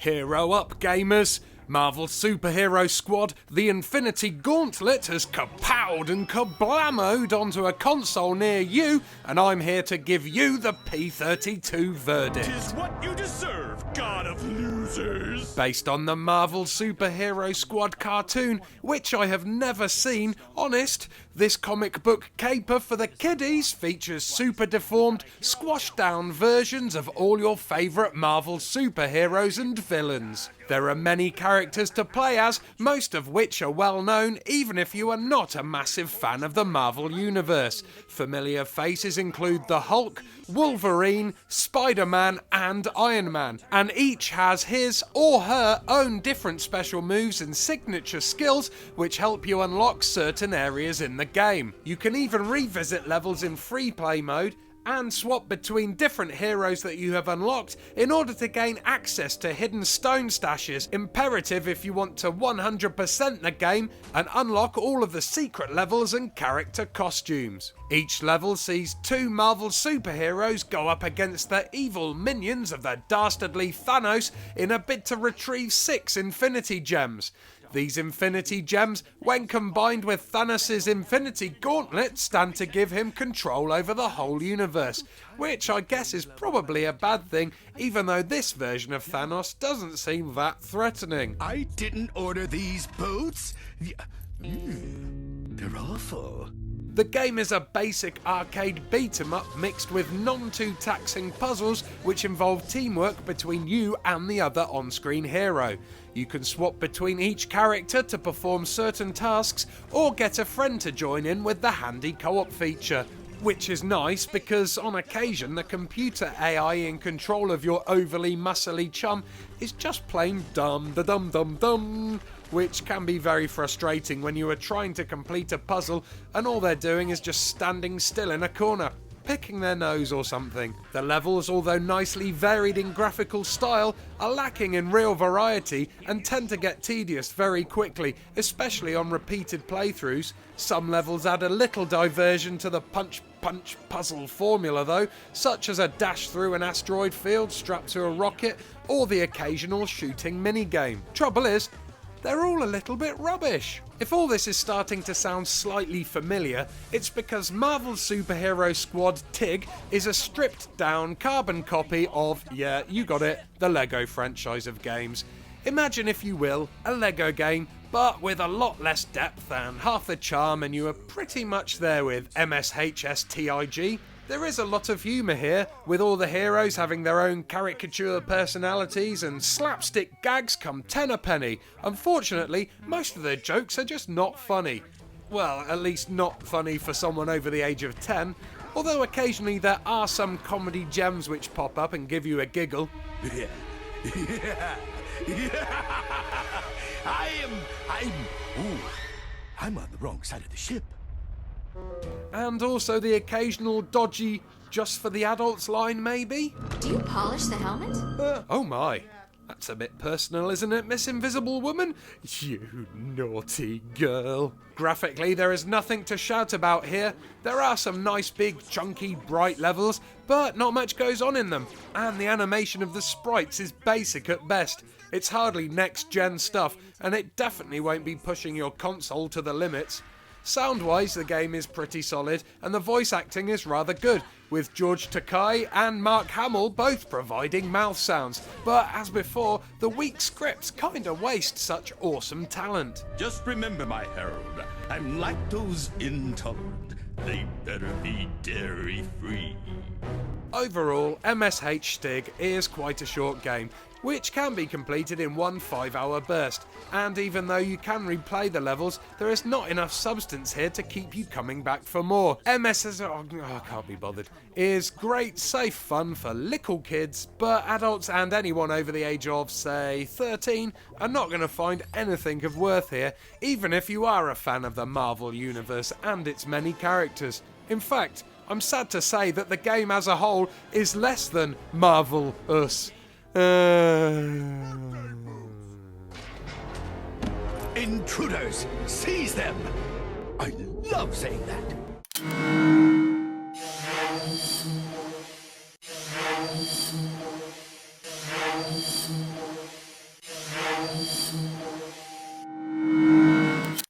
Hero up, gamers! Marvel Superhero Squad, the Infinity Gauntlet has kapowed and kablamoed onto a console near you, and I'm here to give you the P32 verdict. 'Tis what you deserve, god of losers! Based on the Marvel Superhero Squad cartoon, which I have never seen, honest, this comic book caper for the kiddies features super deformed, squashed down versions of all your favourite Marvel superheroes and villains. There are many characters to play as, most of which are well known even if you are not a massive fan of the Marvel Universe. Familiar faces include the Hulk, Wolverine, Spider-Man and Iron Man, and each has his or her own different special moves and signature skills which help you unlock certain areas in the game. You can even revisit levels in free play mode and swap between different heroes that you have unlocked in order to gain access to hidden stone stashes, imperative if you want to 100% the game and unlock all of the secret levels and character costumes. Each level sees 2 Marvel superheroes go up against the evil minions of the dastardly Thanos in a bid to retrieve 6 Infinity Gems. These Infinity Gems, when combined with Thanos' Infinity Gauntlet, stand to give him control over the whole universe, which I guess is probably a bad thing, even though this version of Thanos doesn't seem that threatening. I didn't order these boots! They're awful. The game is a basic arcade beat-em-up mixed with non-too taxing puzzles which involve teamwork between you and the other on-screen hero. You can swap between each character to perform certain tasks or get a friend to join in with the handy co-op feature. Which is nice because on occasion the computer AI in control of your overly muscly chum is just plain dumb, which can be very frustrating when you are trying to complete a puzzle and all they're doing is just standing still in a corner, picking their nose or something. The levels, although nicely varied in graphical style, are lacking in real variety and tend to get tedious very quickly, especially on repeated playthroughs. Some levels add a little diversion to the punch puzzle formula though, such as a dash through an asteroid field strapped to a rocket or the occasional shooting minigame. Trouble is, they're all a little bit rubbish. If all this is starting to sound slightly familiar, it's because Marvel Superhero Squad TIG is a stripped down carbon copy of, yeah, you got it, the Lego franchise of games. Imagine, if you will, a Lego game, but with a lot less depth and half the charm, and you are pretty much there with MSHSTIG. There is a lot of humour here, with all the heroes having their own caricature personalities and slapstick gags come 10 a penny. Unfortunately, most of their jokes are just not funny. Well, at least not funny for someone over the age of 10, although occasionally there are some comedy gems which pop up and give you a giggle. I'm on the wrong side of the ship. And also the occasional dodgy just for the adults line, maybe? Do you polish the helmet? Oh my, that's a bit personal, isn't it, Miss Invisible Woman? You naughty girl. Graphically, there is nothing to shout about here. There are some nice big chunky bright levels, but not much goes on in them, and the animation of the sprites is basic at best. It's hardly next-gen stuff, and it definitely won't be pushing your console to the limits. Sound-wise, the game is pretty solid, and the voice acting is rather good, with George Takei and Mark Hamill both providing mouth sounds. But as before, the weak scripts kinda waste such awesome talent. Just remember, my herald, I'm lactose intolerant. They better be dairy-free. Overall, MSH Stig is quite a short game, which can be completed in one 5-hour burst, and even though you can replay the levels, there is not enough substance here to keep you coming back for more. I can't be bothered, is great safe fun for little kids, but adults and anyone over the age of, say, 13 are not going to find anything of worth here, even if you are a fan of the Marvel Universe and its many characters. In fact, I'm sad to say that the game as a whole is less than Marvel-us. Intruders, seize them! I love saying that.